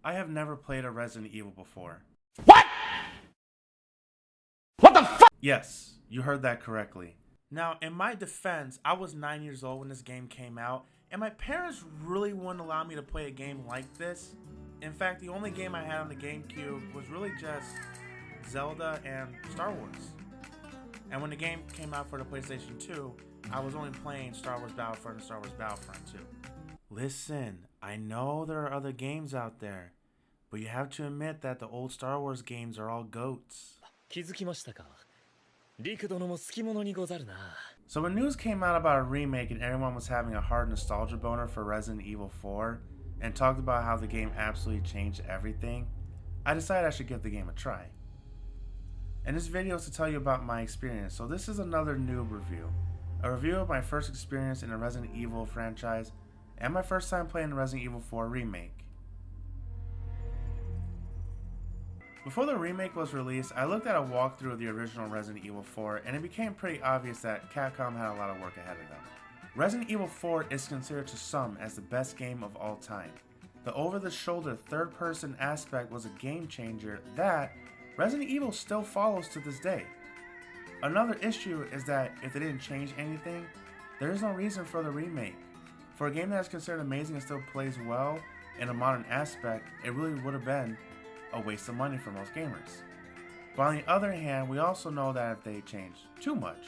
I have never played a Resident Evil before. What? What the fuck? Yes, you heard that correctly. Now, in my defense, I was 9 years old when this game came out, and my parents really wouldn't allow me to play a game like this. In fact, the only game I had on the GameCube was really just Zelda and Star Wars. And when the game came out for the PlayStation 2, I was only playing Star Wars Battlefront and Star Wars Battlefront 2. Listen, I know there are other games out there, but you have to admit that the old Star Wars games are all goats. So when news came out about a remake and everyone was having a hard nostalgia boner for Resident Evil 4 and talked about how the game absolutely changed everything, I decided I should give the game a try. And this video is to tell you about my experience, so this is another Noob review. A review of my first experience in the Resident Evil franchise and my first time playing the Resident Evil 4 remake. Before the remake was released, I looked at a walkthrough of the original Resident Evil 4 and it became pretty obvious that Capcom had a lot of work ahead of them. Resident Evil 4 is considered to some as the best game of all time. The over-the-shoulder third-person aspect was a game changer that Resident Evil still follows to this day. Another issue is that if they didn't change anything, there is no reason for the remake. For a game that is considered amazing and still plays well in a modern aspect, it really would have been a waste of money for most gamers. But on the other hand, we also know that if they change too much,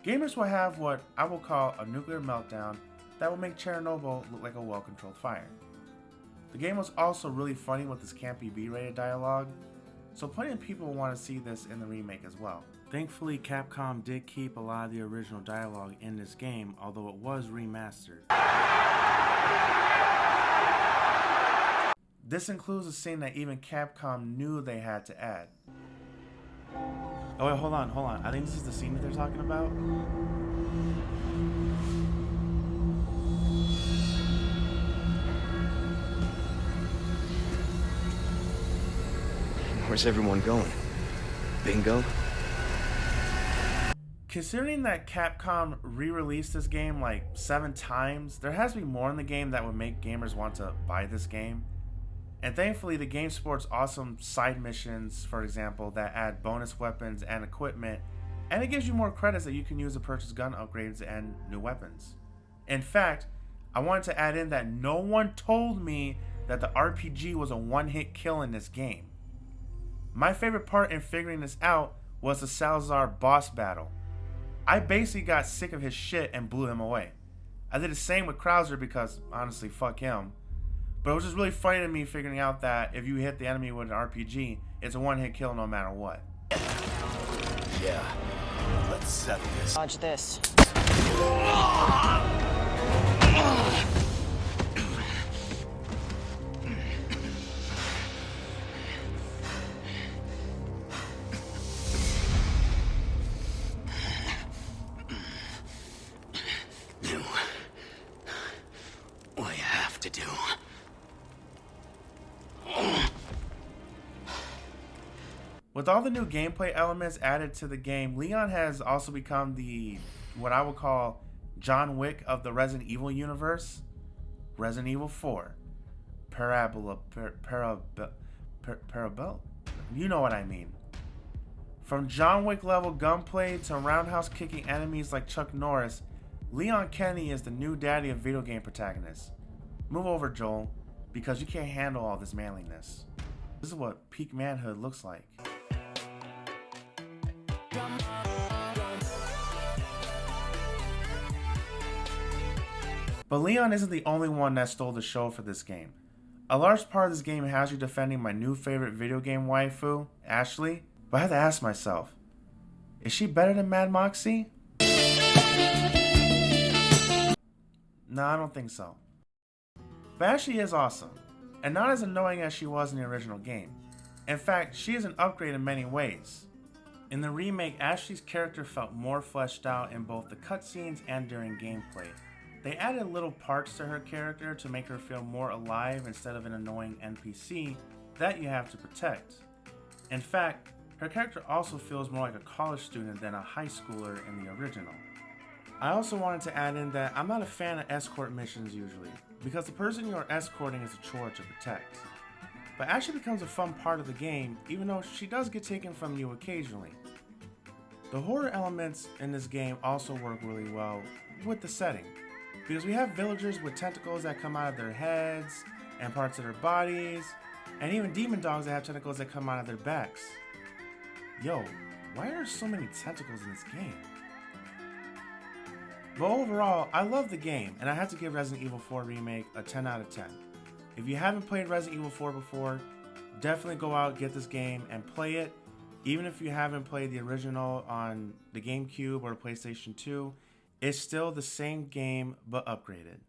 gamers will have what I will call a nuclear meltdown that will make Chernobyl look like a well-controlled fire. The game was also really funny with this campy B-rated dialogue, so plenty of people want to see this in the remake as well. Thankfully, Capcom did keep a lot of the original dialogue in this game, although it was remastered. This includes a scene that even Capcom knew they had to add. Oh wait, hold on. I think this is the scene that they're talking about. Where's everyone going? Bingo? Considering that Capcom re-released this game like 7 times, there has to be more in the game that would make gamers want to buy this game. And thankfully, the game sports awesome side missions, for example, that add bonus weapons and equipment, and it gives you more credits that you can use to purchase gun upgrades and new weapons. In fact, I wanted to add in that no one told me that the RPG was a one-hit kill in this game. My favorite part in figuring this out was the Salazar boss battle. I basically got sick of his shit and blew him away. I did the same with Krauser because, honestly, fuck him. But it was just really funny to me figuring out that if you hit the enemy with an RPG, it's a one-hit kill no matter what. Yeah, let's settle this. Dodge this. What you have to do. With all the new gameplay elements added to the game, Leon has also become what I would call John Wick of the Resident Evil universe. Resident Evil 4. Parabel. You know what I mean. From John Wick level gunplay to roundhouse kicking enemies like Chuck Norris, Leon Kennedy is the new daddy of video game protagonists. Move over, Joel, because you can't handle all this manliness. This is what peak manhood looks like. But Leon isn't the only one that stole the show for this game. A large part of this game has you defending my new favorite video game waifu, Ashley, but I have to ask myself, is she better than Mad Moxie? No, I don't think so. But Ashley is awesome, and not as annoying as she was in the original game. In fact, she is an upgrade in many ways. In the remake, Ashley's character felt more fleshed out in both the cutscenes and during gameplay. They added little parts to her character to make her feel more alive instead of an annoying NPC that you have to protect. In fact, her character also feels more like a college student than a high schooler in the original. I also wanted to add in that I'm not a fan of escort missions usually, because the person you are escorting is a chore to protect. but actually becomes a fun part of the game, even though she does get taken from you occasionally. The horror elements in this game also work really well with the setting, because we have villagers with tentacles that come out of their heads and parts of their bodies, and even demon dogs that have tentacles that come out of their backs. Yo, why are there so many tentacles in this game? But overall, I love the game, and I have to give Resident Evil 4 Remake a 10 out of 10. If you haven't played Resident Evil 4 before, definitely go out, get this game, and play it. Even if you haven't played the original on the GameCube or PlayStation 2, it's still the same game, but upgraded.